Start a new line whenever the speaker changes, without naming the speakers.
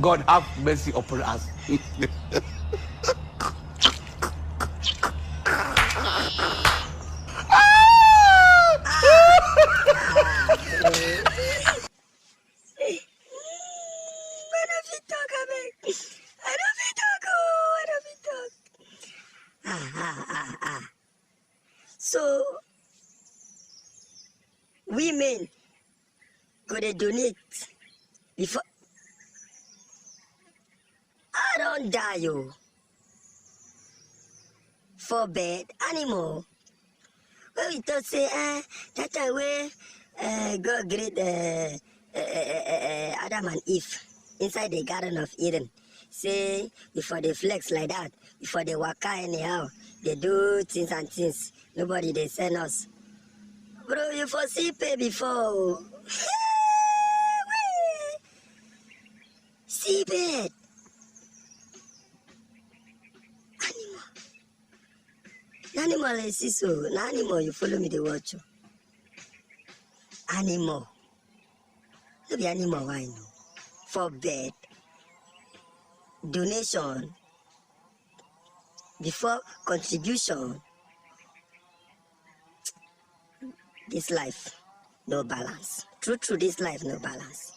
God have mercy upon us.
I don't fit talk, abeg. I don't fit talk, oh, I don't fit talk. So, women go dey donate before I don't die, oh, for bed animal. When we talk say, that time wey God create Adam and Eve inside the Garden of Eden. Say, before they flex like that, before they waka anyhow, they do things and things. Nobody they send us. Bro, you for see pay before. See bed. Animal. Animal is so. Na animal you follow me the watch. Animal. No be animal I know. For bed. Donation. Before contribution. This life, no balance. True, this life, no balance.